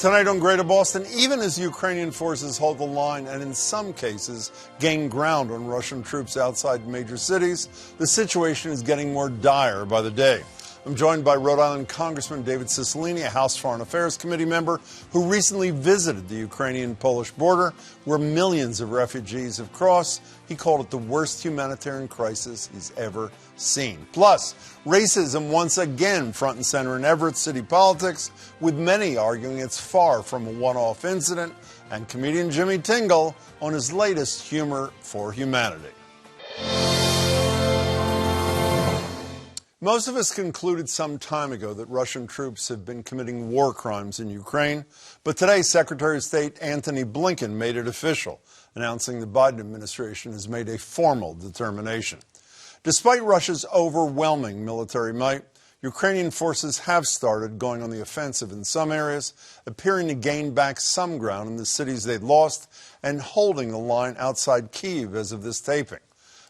Tonight on Greater Boston, even as Ukrainian forces hold the line and in some cases gain ground on Russian troops outside major cities, the situation is getting more dire by the day. I'm joined by Rhode Island Congressman David Cicilline, a House Foreign Affairs Committee member who recently visited the Ukrainian-Polish border where millions of refugees have crossed. He called it the worst humanitarian crisis he's ever seen. Plus, racism once again front and center in Everett city politics, with many arguing it's far from a one-off incident, and comedian Jimmy Tingle on his latest Humor for Humanity. Most of us concluded some time ago that Russian troops have been committing war crimes in Ukraine, but today Secretary of State Antony Blinken made it official, announcing the Biden administration has made a formal determination. Despite Russia's overwhelming military might, Ukrainian forces have started going on the offensive in some areas, appearing to gain back some ground in the cities they'd lost, and holding the line outside Kyiv as of this taping.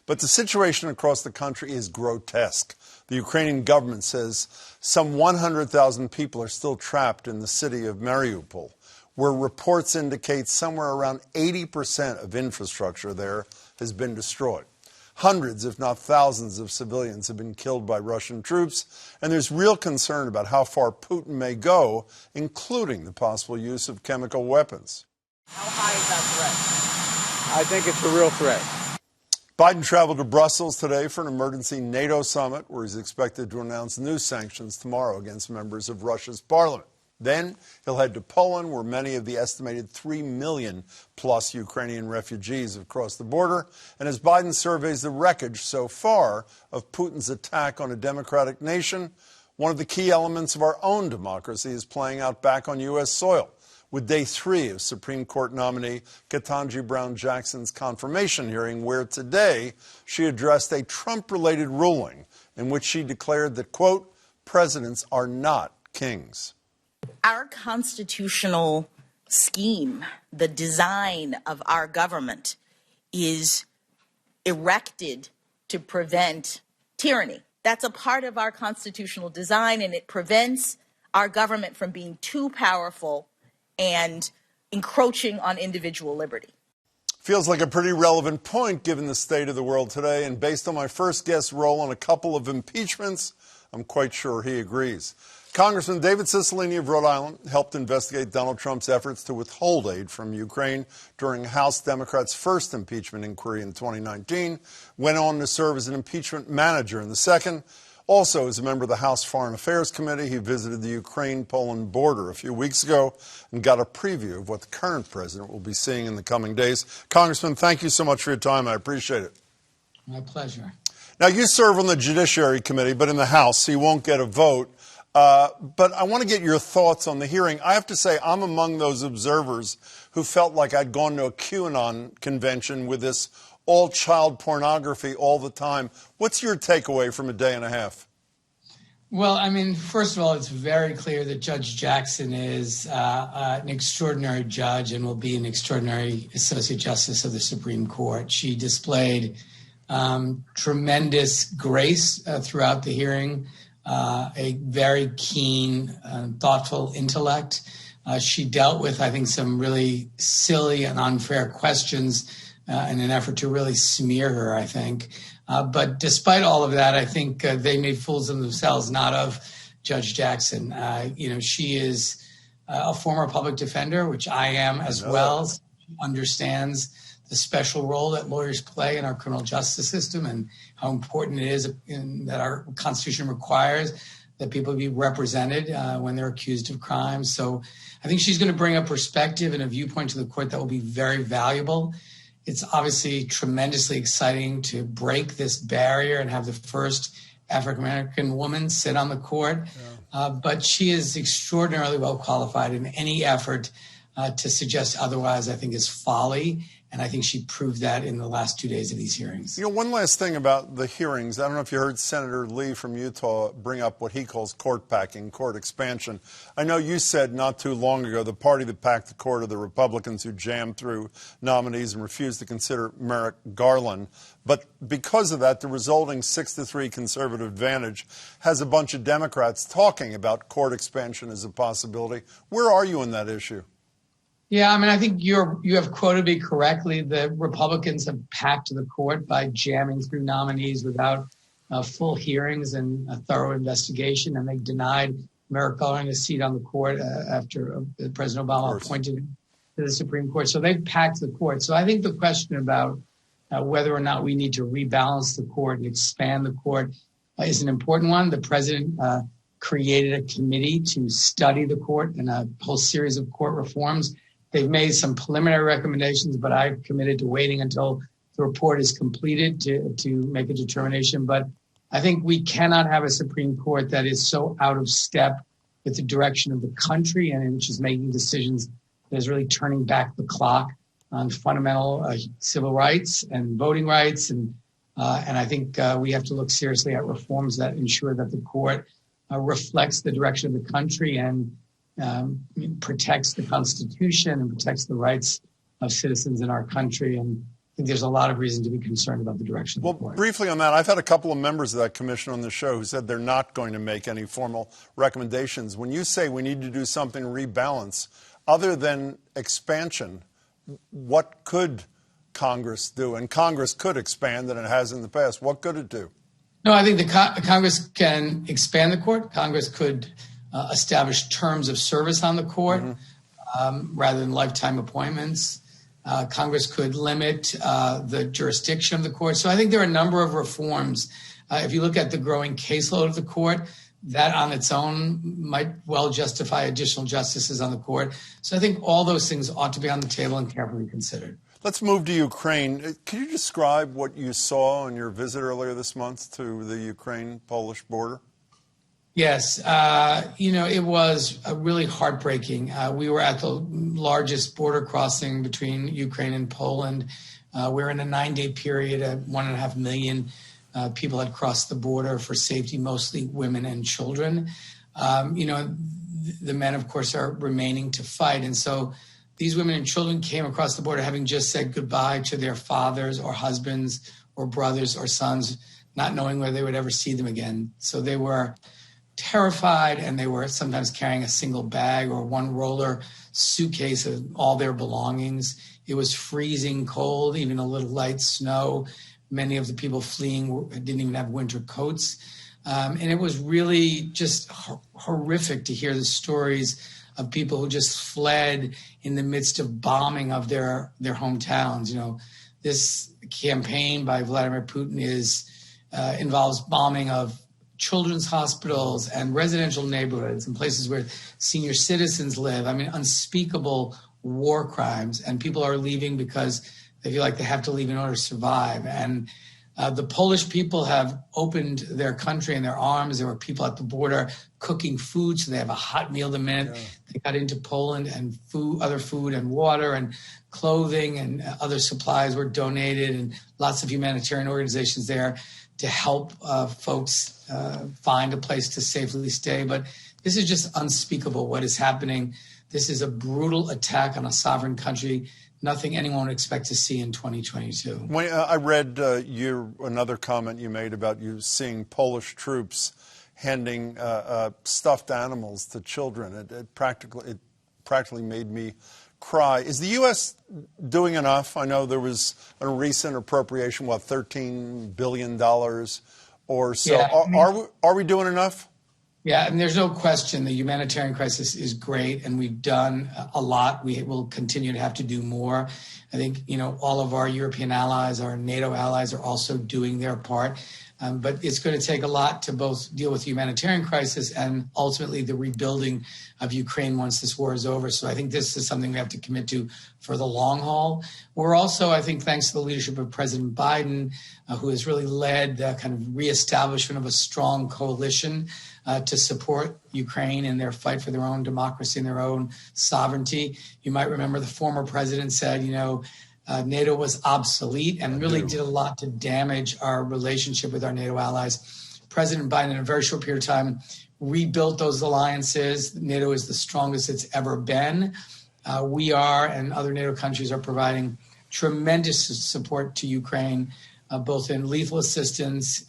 But the situation across the country is grotesque. The Ukrainian government says some 100,000 people are still trapped in the city of Mariupol, where reports indicate somewhere around 80% of infrastructure there has been destroyed. Hundreds, if not thousands, of civilians have been killed by Russian troops, and there's real concern about how far Putin may go, including the possible use of chemical weapons. How high is that threat? I think it's a real threat. Biden traveled to Brussels today for an emergency NATO summit where he's expected to announce new sanctions tomorrow against members of Russia's parliament. Then he'll head to Poland, where many of the estimated 3 million plus Ukrainian refugees have crossed the border. And as Biden surveys the wreckage so far of Putin's attack on a democratic nation, one of the key elements of our own democracy is playing out back on U.S. soil, with day 3 of Supreme Court nominee Ketanji Brown Jackson's confirmation hearing, where today she addressed a Trump-related ruling in which she declared that, quote, presidents are not kings. Our constitutional scheme, the design of our government, is erected to prevent tyranny. That's a part of our constitutional design, and it prevents our government from being too powerful and encroaching on individual liberty. Feels like a pretty relevant point given the state of the world today, and based on my first guest's role on a couple of impeachments, I'm quite sure he agrees. Congressman David Cicilline of Rhode Island helped investigate Donald Trump's efforts to withhold aid from Ukraine during House Democrats' first impeachment inquiry in 2019, went on to serve as an impeachment manager in the second. Also, as a member of the House Foreign Affairs Committee, he visited the Ukraine-Poland border a few weeks ago and got a preview of what the current president will be seeing in the coming days. Congressman, thank you so much for your time. I appreciate it. My pleasure. Now, you serve on the Judiciary Committee, but in the House, so you won't get a vote. But I want to get your thoughts on the hearing. I have to say, I'm among those observers who felt like I'd gone to a QAnon convention with this all child pornography all the time. What's your takeaway from a day and a half? Well, I mean, first of all, it's very clear that Judge Jackson is an extraordinary judge and will be an extraordinary Associate Justice of the Supreme Court. She displayed tremendous grace throughout the hearing, a very keen, thoughtful intellect. She dealt with, I think, some really silly and unfair questions in an effort to really smear her, I think. But despite all of that, I think they made fools of themselves, not of Judge Jackson. She is a former public defender, which I am as well. She understands the special role that lawyers play in our criminal justice system and how important it is that our Constitution requires that people be represented when they're accused of crimes. So I think she's going to bring a perspective and a viewpoint to the court that will be very valuable. It's obviously tremendously exciting to break this barrier and have the first African-American woman sit on the court. Yeah. But she is extraordinarily well qualified, in any effort to suggest otherwise, I think, is folly And I think she proved that in the last 2 days of these hearings. You know, one last thing about the hearings. I don't know if you heard Senator Lee from Utah bring up what he calls court packing, court expansion. I know you said not too long ago the party that packed the court are the Republicans who jammed through nominees and refused to consider Merrick Garland. But because of that, the resulting 6-3 conservative advantage has a bunch of Democrats talking about court expansion as a possibility. Where are you in that issue? Yeah, I mean, I think you have quoted me correctly. The Republicans have packed the court by jamming through nominees without full hearings and a thorough investigation, and they denied Merrick Garland a seat on the court after President Obama appointed him to the Supreme Court. So they've packed the court. So I think the question about whether or not we need to rebalance the court and expand the court is an important one. The president created a committee to study the court and a whole series of court reforms. They've made some preliminary recommendations, but I've committed to waiting until the report is completed to make a determination. But I think we cannot have a Supreme Court that is so out of step with the direction of the country and which is making decisions that is really turning back the clock on fundamental civil rights and voting rights. And I think we have to look seriously at reforms that ensure that the court reflects the direction of the country and protects the Constitution and protects the rights of citizens in our country. And I think there's a lot of reason to be concerned about the direction of the court. Briefly on that, I've had a couple of members of that commission on the show who said they're not going to make any formal recommendations. When you say we need to do something to rebalance, other than expansion, what could Congress do? And Congress could expand, and it has in the past. What could it do? No, I think the Congress can expand the court. Congress could establish terms of service on the court rather than lifetime appointments. Congress could limit the jurisdiction of the court. So I think there are a number of reforms. If you look at the growing caseload of the court, that on its own might well justify additional justices on the court. So I think all those things ought to be on the table and carefully considered. Let's move to Ukraine. Can you describe what you saw on your visit earlier this month to the Ukraine-Polish border? Yes. It was really heartbreaking. We were at the largest border crossing between Ukraine and Poland. We're in a 9-day period. 1.5 million people had crossed the border for safety, mostly women and children. The men, of course, are remaining to fight. And so these women and children came across the border having just said goodbye to their fathers or husbands or brothers or sons, not knowing whether they would ever see them again. So they were terrified, and they were sometimes carrying a single bag or one roller suitcase of all their belongings. It was freezing cold, even a little light snow. Many of the people fleeing didn't even have winter coats. And it was really just horrific to hear the stories of people who just fled in the midst of bombing of their hometowns. This campaign by Vladimir Putin involves bombing of children's hospitals and residential neighborhoods and places where senior citizens live. I mean, unspeakable war crimes. And people are leaving because they feel like they have to leave in order to survive. And the Polish people have opened their country in their arms. There were people at the border cooking food, so they have a hot meal the minute they got into Poland, and other food and water and clothing and other supplies were donated, and lots of humanitarian organizations there to help folks find a place to safely stay. But this is just unspeakable what is happening. This is a brutal attack on a sovereign country, nothing anyone would expect to see in 2022. I read another comment you made about you seeing Polish troops handing stuffed animals to children. It practically made me cry. Is the U.S. doing enough? I know there was a recent appropriation, $13 billion or so. Yeah, are we doing enough? Yeah, and there's no question the humanitarian crisis is great, and we've done a lot. We will continue to have to do more. I think, all of our European allies, our NATO allies are also doing their part. But it's going to take a lot to both deal with the humanitarian crisis and ultimately the rebuilding of Ukraine once this war is over. So I think this is something we have to commit to for the long haul. We're also, I think, thanks to the leadership of President Biden, who has really led the kind of reestablishment of a strong coalition to support Ukraine in their fight for their own democracy and their own sovereignty. You might remember the former president said, NATO was obsolete and really did a lot to damage our relationship with our NATO allies. President Biden, in a very short period of time, rebuilt those alliances. NATO is the strongest it's ever been. We are, and other NATO countries are providing tremendous support to Ukraine, both in lethal assistance,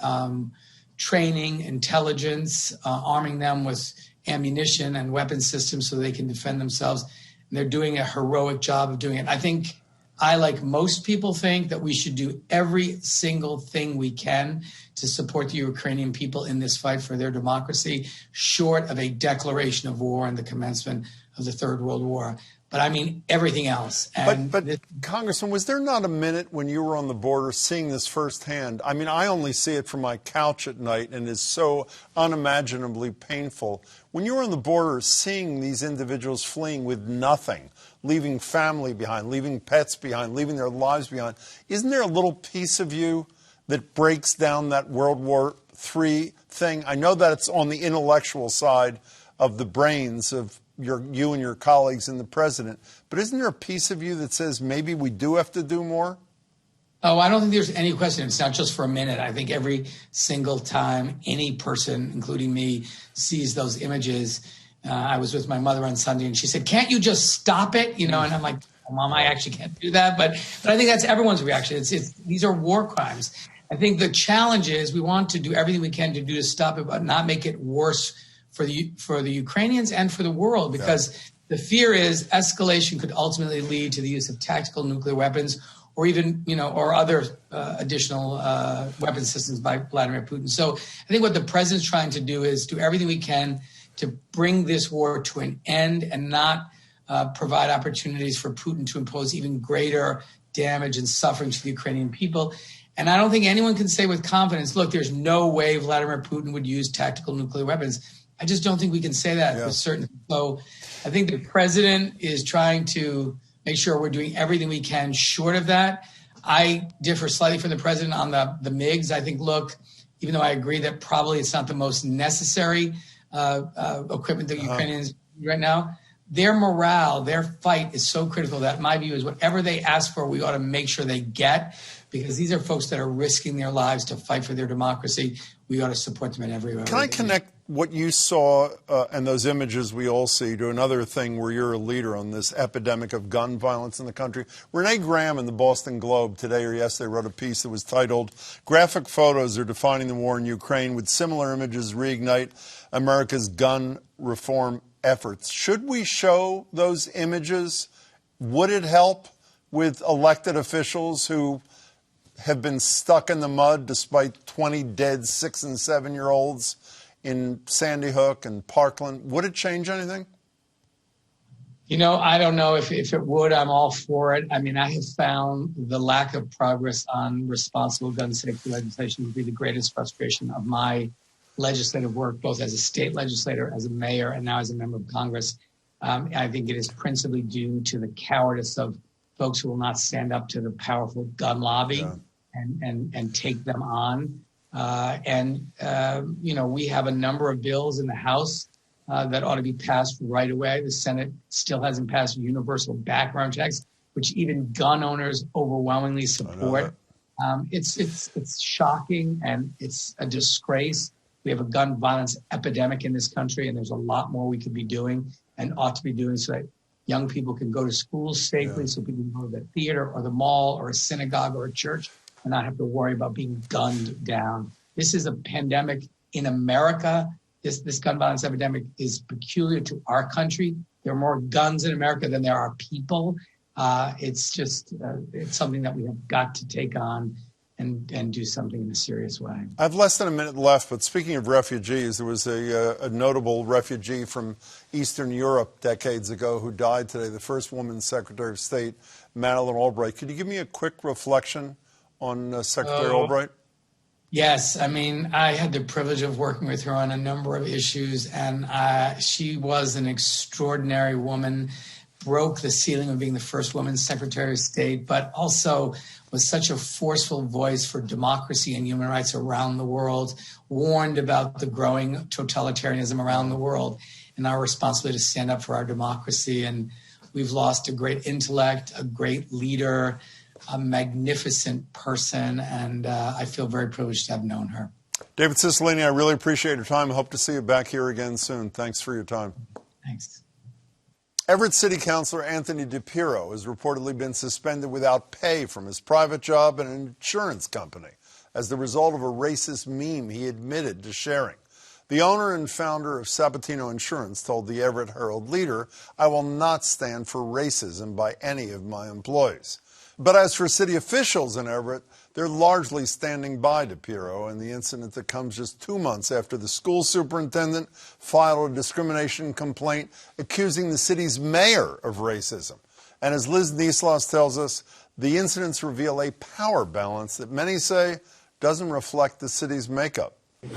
training, intelligence, arming them with ammunition and weapon systems so they can defend themselves. And they're doing a heroic job of doing it. I think I, like most people, think that we should do every single thing we can to support the Ukrainian people in this fight for their democracy, short of a declaration of war and the commencement of the Third World War. But I mean everything else. And but Congressman, was there not a minute when you were on the border seeing this firsthand? I mean, I only see it from my couch at night and it's so unimaginably painful. When you were on the border seeing these individuals fleeing with nothing, leaving family behind, leaving pets behind, leaving their lives behind, isn't there a little piece of you that breaks down that World War III thing? I know that it's on the intellectual side of the brains of you and your colleagues and the president, but isn't there a piece of you that says maybe we do have to do more? Oh, I don't think there's any question. It's not just for a minute. I think every single time any person, including me, sees those images. I was with my mother on Sunday and she said, "Can't you just stop it?" You know, and I'm like, "Mom, I actually can't do that." But I think that's everyone's reaction. These are war crimes. I think the challenge is we want to do everything we can to stop it, but not make it worse for the Ukrainians and for the world, because the fear is escalation could ultimately lead to the use of tactical nuclear weapons or even, or other additional weapon systems by Vladimir Putin. So I think what the president's trying to do is do everything we can to bring this war to an end and not provide opportunities for Putin to impose even greater damage and suffering to the Ukrainian people. And I don't think anyone can say with confidence, look, there's no way Vladimir Putin would use tactical nuclear weapons. I just don't think we can say that with certainty. So I think the president is trying to make sure we're doing everything we can short of that. I differ slightly from the president on the MiGs. I think, look, even though I agree that probably it's not the most necessary equipment that Ukrainians need right now, their morale, their fight is so critical that my view is whatever they ask for, we ought to make sure they get, because these are folks that are risking their lives to fight for their democracy. We ought to support them in every way. Can I connect what you saw and those images we all see to another thing where you're a leader on this epidemic of gun violence in the country? Renee Graham in the Boston Globe today or yesterday wrote a piece that was titled, "Graphic Photos Are Defining the War in Ukraine. With Similar Images Reignite America's Gun Reform Efforts." Should we show those images? Would it help with elected officials who have been stuck in the mud despite 20 dead 6- and 7-year-olds in Sandy Hook and Parkland? Would it change anything? I don't know if it would. I'm all for it. I mean, I have found the lack of progress on responsible gun safety legislation to be the greatest frustration of my legislative work, both as a state legislator, as a mayor, and now as a member of Congress. I think it is principally due to the cowardice of folks who will not stand up to the powerful gun lobby and take them on. We have a number of bills in the House that ought to be passed right away. The Senate still hasn't passed universal background checks, which even gun owners overwhelmingly support. It's shocking and it's a disgrace. We have a gun violence epidemic in this country, and there's a lot more we could be doing and ought to be doing so that young people can go to school safely, so people can go to the theater or the mall or a synagogue or a church and not have to worry about being gunned down. This is a pandemic in America. This gun violence epidemic is peculiar to our country. There are more guns in America than there are people. It's something that we have got to take on and do something in a serious way. I have less than a minute left, but speaking of refugees, there was a notable refugee from Eastern Europe decades ago who died today, the first woman Secretary of State, Madeleine Albright. Could you give me a quick reflection on Secretary Albright? Yes. I mean, I had the privilege of working with her on a number of issues, and she was an extraordinary woman, broke the ceiling of being the first woman Secretary of State, but also was such a forceful voice for democracy and human rights around the world, warned about the growing totalitarianism around the world and our responsibility to stand up for our democracy. And we've lost a great intellect, a great leader, a magnificent person, and I feel very privileged to have known her. David Cicilline, I really appreciate your time. I hope to see you back here again soon. Thanks for your time. Thanks. Everett City Councilor Anthony DiPiero has reportedly been suspended without pay from his private job at an insurance company as the result of a racist meme he admitted to sharing. The owner and founder of Sabatino Insurance told the Everett Herald Leader, "I will not stand for racism by any of my employees." But as for city officials in Everett, they're largely standing by DiPiero in the incident that comes just 2 months after the school superintendent filed a discrimination complaint accusing the city's mayor of racism. And as Liz Nislas tells us, the incidents reveal a power balance that many say doesn't reflect the city's makeup. At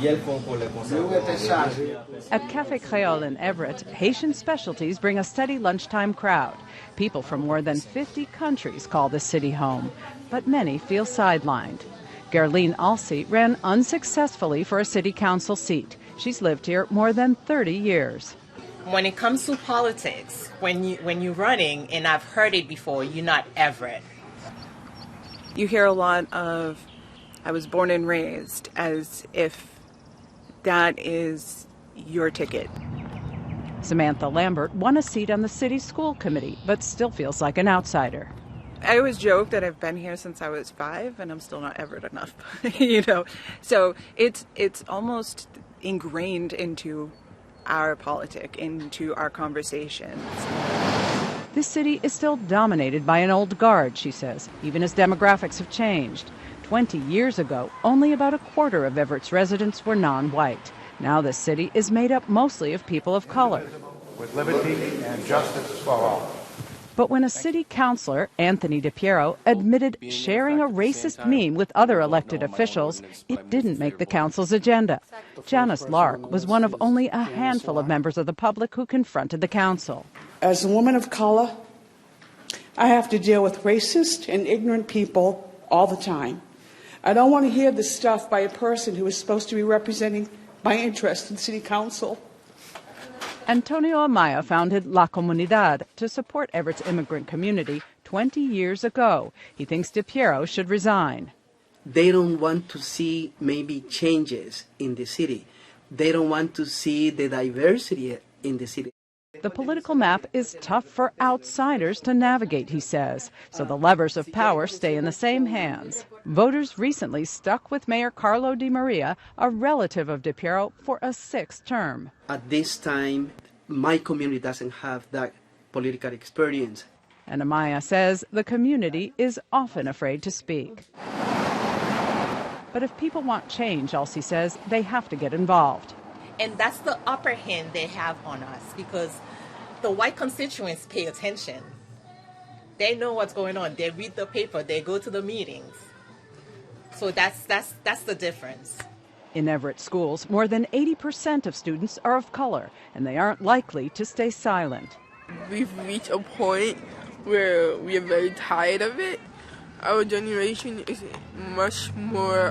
Café Creole in Everett, Haitian specialties bring a steady lunchtime crowd. People from more than 50 countries call the city home, but many feel sidelined. Gerline Alcy ran unsuccessfully for a city council seat. She's lived here more than 30 years. When it comes to politics, when you're running, and I've heard it before, you're not Everett. You hear a lot of, "I was born and raised," as if that is your ticket. Samantha Lambert won a seat on the city school committee, but still feels like an outsider. I always joke that I've been here since I was 5, and I'm still not Everett enough, So it's almost ingrained into our politic, into our conversations. This city is still dominated by an old guard, she says, even as demographics have changed. 20 years ago, only about a quarter of Everett's residents were non-white. Now the city is made up mostly of people of color. With levity and justice for all. But when a city councilor, Anthony DiPiero, admitted sharing a racist meme with other elected officials, it didn't make the council's agenda. Janice Lark was one of only a handful of members of the public who confronted the council. As a woman of color, I have to deal with racist and ignorant people all the time. I don't want to hear this stuff by a person who is supposed to be representing my interest in city council. Antonio Amaya founded La Comunidad to support Everett's immigrant community 20 years ago. He thinks DiPiero should resign. They don't want to see maybe changes in the city. They don't want to see the diversity in the city. The political map is tough for outsiders to navigate, he says, so the levers of power stay in the same hands. Voters recently stuck with Mayor Carlo Di Maria, a relative of DiPiero, for a 6th term. At this time, my community doesn't have that political experience. And Amaya says the community is often afraid to speak. But if people want change, Alcy says, they have to get involved. And that's the upper hand they have on us, because the white constituents pay attention. They know what's going on. They read the paper. They go to the meetings. So that's the difference. In Everett schools, more than 80% of students are of color, and they aren't likely to stay silent. We've reached a point where we are very tired of it. Our generation is much more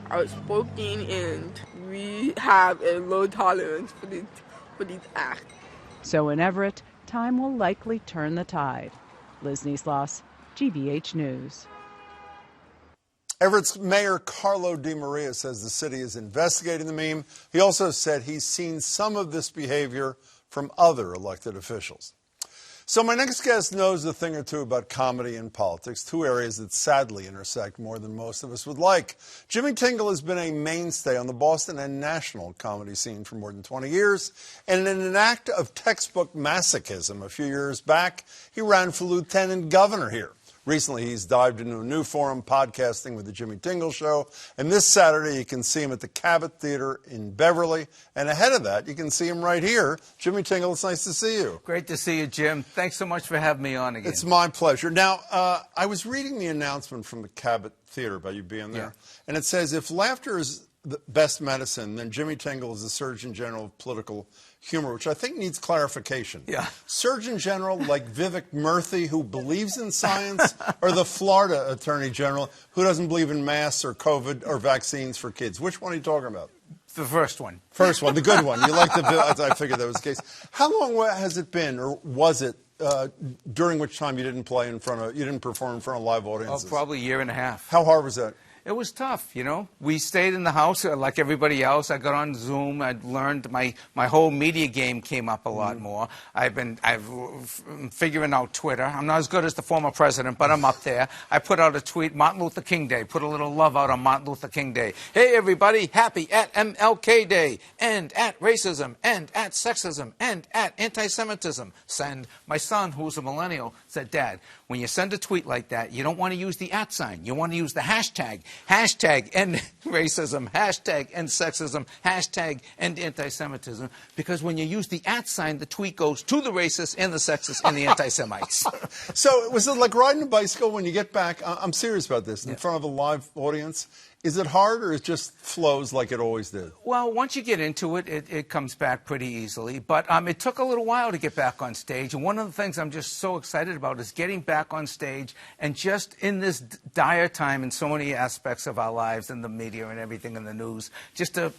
outspoken, and we have a low tolerance for these acts. So in Everett, time will likely turn the tide. Liz Nislas, GBH News. Everett's Mayor Carlo Di Maria says the city is investigating the meme. He also said he's seen some of this behavior from other elected officials. So my next guest knows a thing or two about comedy and politics, 2 areas that sadly intersect more than most of us would like. Jimmy Tingle has been a mainstay on the Boston and national comedy scene for more than 20 years. And in an act of textbook masochism a few years back, he ran for lieutenant governor here. Recently, he's dived into a new forum, podcasting with the Jimmy Tingle Show. And this Saturday, you can see him at the Cabot Theater in Beverly. And ahead of that, you can see him right here. Jimmy Tingle, it's nice to see you. Great to see you, Jim. Thanks so much for having me on again. It's my pleasure. Now, I was reading the announcement from the Cabot Theater about you being there. Yeah. And it says, if laughter is the best medicine, then Jimmy Tingle is the Surgeon General of political humor, which I think needs clarification. Yeah. Surgeon General like Vivek Murthy, who believes in science, or the Florida Attorney General, who doesn't believe in masks or COVID or vaccines for kids? Which one are you talking about? The first one. First one, the good one. You like the I figured that was the case. How long has it been, or was it, during which time you didn't you didn't perform in front of live audiences? Oh, probably a year and a half. How hard was that? It was tough, you know. We stayed in the house like everybody else. I got on Zoom. I'd learned my whole media game came up a lot more. I'm figuring out Twitter. I'm not as good as the former president, but I'm up there. I put out a tweet, Martin Luther King Day. Put a little love out on Martin Luther King Day. Hey, everybody, happy at MLK Day. End at racism. End at sexism. End at anti-Semitism. Send. My son, who's a millennial, said, Dad, when you send a tweet like that, you don't want to use the @ sign. You want to use the hashtag. Hashtag end racism, hashtag end sexism, hashtag end anti-Semitism. Because when you use the @ sign, the tweet goes to the racists and the sexists and the anti-Semites. So was it like riding a bicycle when you get back? I'm serious about this. In front of a live audience, is it hard or it just flows like it always did? Well, once you get into it, it comes back pretty easily. But it took a little while to get back on stage. And one of the things I'm just so excited about is getting back on stage and just in this dire time in so many aspects of our lives and the media and everything in the news, just to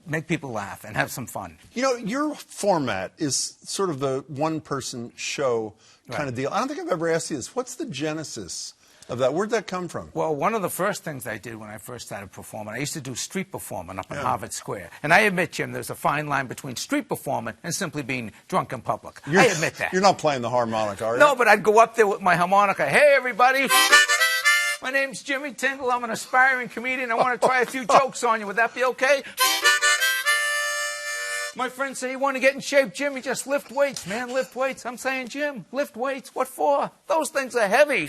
make people laugh and have some fun. You know, your format is sort of the one-person show kind of deal. I don't think I've ever asked you this. What's the genesis of that? Where'd that come from? Well, one of the first things I did when I first started performing, I used to do street performing up in Harvard Square. And I admit, Jim, there's a fine line between street performing and simply being drunk in public. I admit that. You're not playing the harmonica, are you? No, but I'd go up there with my harmonica. Hey, everybody. My name's Jimmy Tingle. I'm an aspiring comedian. I want to try a few jokes on you. Would that be okay? My friends say, you want to get in shape, Jimmy, just lift weights, man, lift weights. I'm saying, Jim, lift weights. What for? Those things are heavy.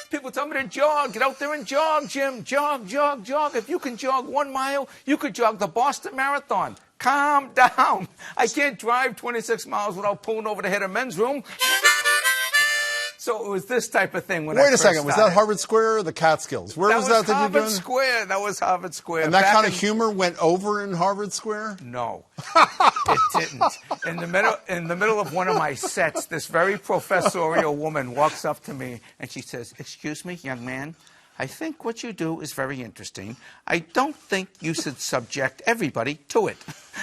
People tell me to jog. Get out there and jog, Jim. Jog, jog, jog. If you can jog 1 mile, you could jog the Boston Marathon. Calm down. I can't drive 26 miles without pulling over to hit a men's room. So it was this type of thing when I first started. Wait a second. Was that Harvard Square or the Catskills? Where was that you were doing? Square. That was Harvard Square. And that kind of humor went over in Harvard Square? No, it didn't. In the middle of one of my sets, this very professorial woman walks up to me and she says, "Excuse me, young man. I think what you do is very interesting. I don't think you should subject everybody to it."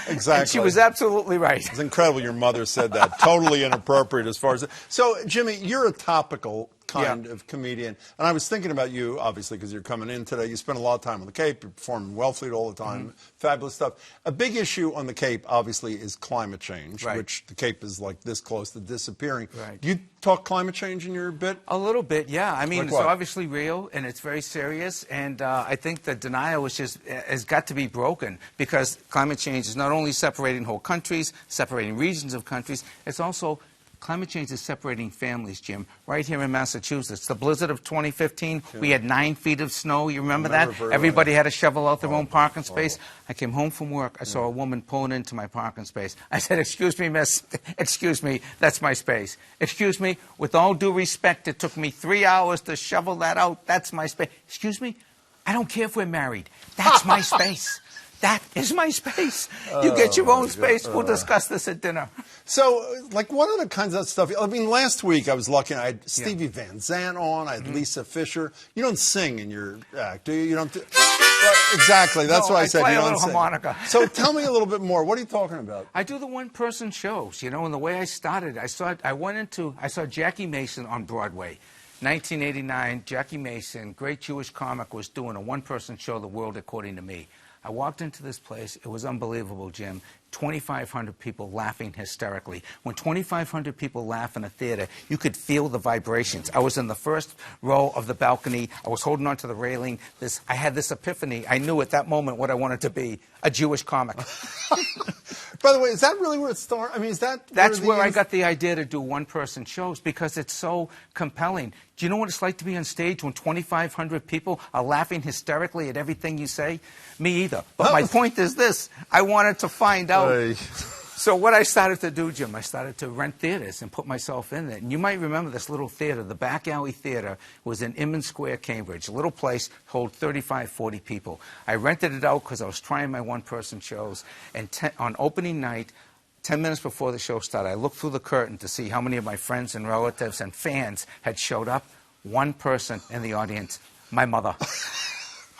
Exactly. And she was absolutely right. It's incredible your mother said that. Totally inappropriate as far as... So, Jimmy, you're a topical kind of comedian. And I was thinking about you, obviously, because you're coming in today. You spend a lot of time on the Cape. You perform in Wellfleet all the time. Fabulous stuff. A big issue on the Cape, obviously, is climate change, which the Cape is like this close to disappearing. Do you talk climate change in your bit? A little bit, yeah. I mean, Like it's what? obviously real, and it's very serious. And I think the denial has got to be broken, because climate change is not only separating whole countries, separating regions of countries, it's also... Climate change is separating families, Jim. Right here in Massachusetts, the blizzard of 2015, we had 9 feet of snow. You remember that? Everybody had to shovel out their own parking space. I came home from work. I saw a woman pulling into my parking space. I said, "Excuse me, miss. Excuse me. That's my space. Excuse me. With all due respect, it took me 3 hours to shovel that out. That's my space. Excuse me. I don't care if we're married. That's my space. That is my space. You get your own space. We'll discuss this at dinner." So, like, what other kinds of stuff? I mean, last week I was lucky. I had Stevie Van Zandt on. I had Lisa Fisher. You don't sing in your act, do you? You don't. Exactly. That's why I said you don't sing. Harmonica. So, tell me a little bit more. What are you talking about? I do the one-person shows. You know, and the way I started, I saw Jackie Mason on Broadway. 1989, Jackie Mason, great Jewish comic, was doing a one-person show, The World According to Me. I walked into this place. It was unbelievable, Jim. 2,500 people laughing hysterically. When 2,500 people laugh in a theater, you could feel the vibrations. I was in the first row of the balcony. I was holding onto the railing. I had this epiphany. I knew at that moment what I wanted to be, a Jewish comic. By the way, is that really where it started? I mean, is that... That's where I got the idea to do one-person shows, because it's so compelling. Do you know what it's like to be on stage when 2,500 people are laughing hysterically at everything you say? Me either. But my point is this. I wanted to find out. So what I started to do, Jim, I started to rent theaters and put myself in it. And you might remember this little theater. The Back Alley Theater was in Inman Square, Cambridge. A little place, hold 35, 40 people. I rented it out because I was trying my one-person shows. And on opening night, 10 minutes before the show started, I looked through the curtain to see how many of my friends and relatives and fans had showed up. One person in the audience, my mother.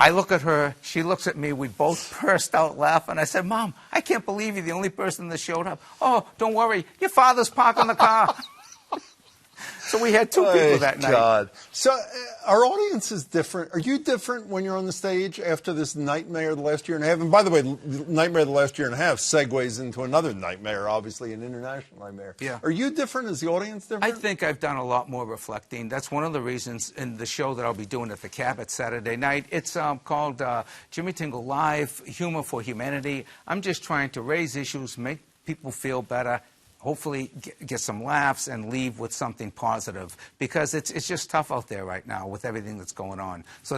I look at her, she looks at me, we both burst out laughing. I said, Mom, I can't believe you're the only person that showed up. Oh, don't worry, your father's parking the car. So we had two people that night. God. So our audience is different. Are you different when you're on the stage after this nightmare of the last year and a half? And by the way, nightmare of the last year and a half segues into another nightmare, obviously an international nightmare. Yeah. Are you different? Is the audience different? I think I've done a lot more reflecting. That's one of the reasons in the show that I'll be doing at the Cabot Saturday night. It's called Jimmy Tingle Live, Humor for Humanity. I'm just trying to raise issues, make people feel better, hopefully get some laughs and leave with something positive, because it's just tough out there right now with everything that's going on. So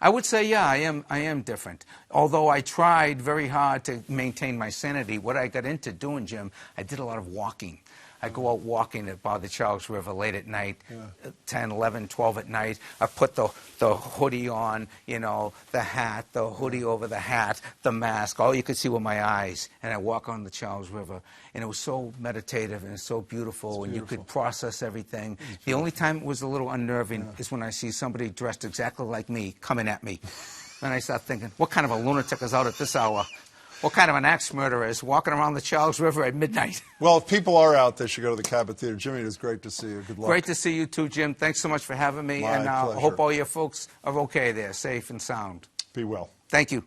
I would say, yeah, I am different. Although I tried very hard to maintain my sanity, what I got into doing, Jim, I did a lot of walking. I go out walking by the Charles River late at night, 10, 11, 12 at night. I put the hoodie on, you know, the hat, the hoodie over the hat, the mask. All you could see were my eyes. And I walk on the Charles River. And it was so meditative and so beautiful. And you could process everything. The only time it was a little unnerving is when I see somebody dressed exactly like me coming at me. Then I start thinking, what kind of a lunatic is out at this hour? What kind of an axe murderer is walking around the Charles River at midnight? Well, if people are out, they should go to the Cabot Theater. Jimmy, it was great to see you. Good luck. Great to see you too, Jim. Thanks so much for having me. My and I pleasure. hope all your folks are okay there, safe and sound. Be well. Thank you.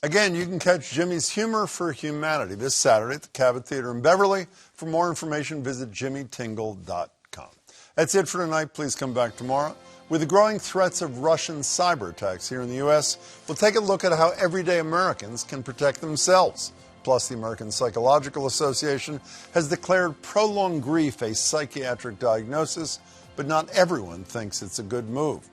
Again, you can catch Jimmy's Humor for Humanity this Saturday at the Cabot Theater in Beverly. For more information, visit jimmytingle.com. That's it for tonight. Please come back tomorrow. With the growing threats of Russian cyber attacks here in the U.S., we'll take a look at how everyday Americans can protect themselves. Plus, the American Psychological Association has declared prolonged grief a psychiatric diagnosis, but not everyone thinks it's a good move.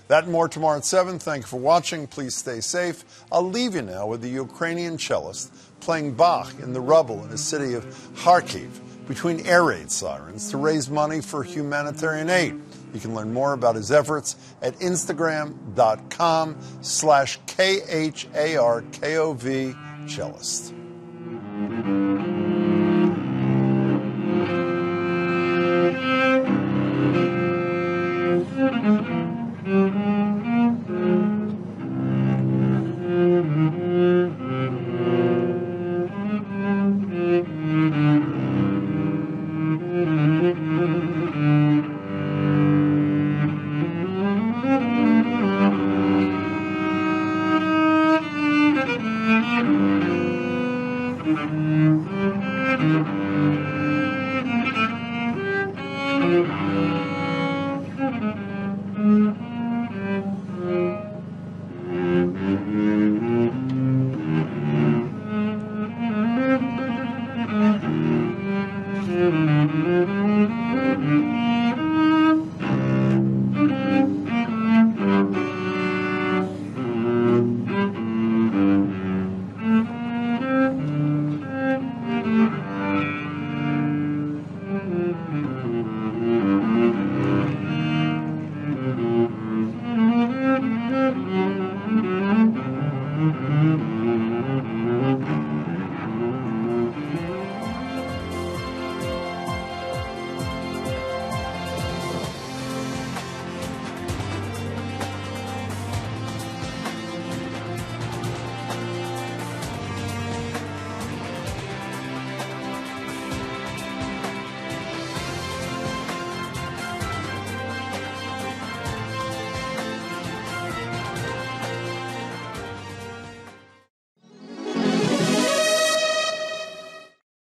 That and more tomorrow at 7. Thank you for watching. Please stay safe. I'll leave you now with the Ukrainian cellist playing Bach in the rubble in the city of Kharkiv between air raid sirens to raise money for humanitarian aid. You can learn more about his efforts at Instagram.com/KHARKOV cellist.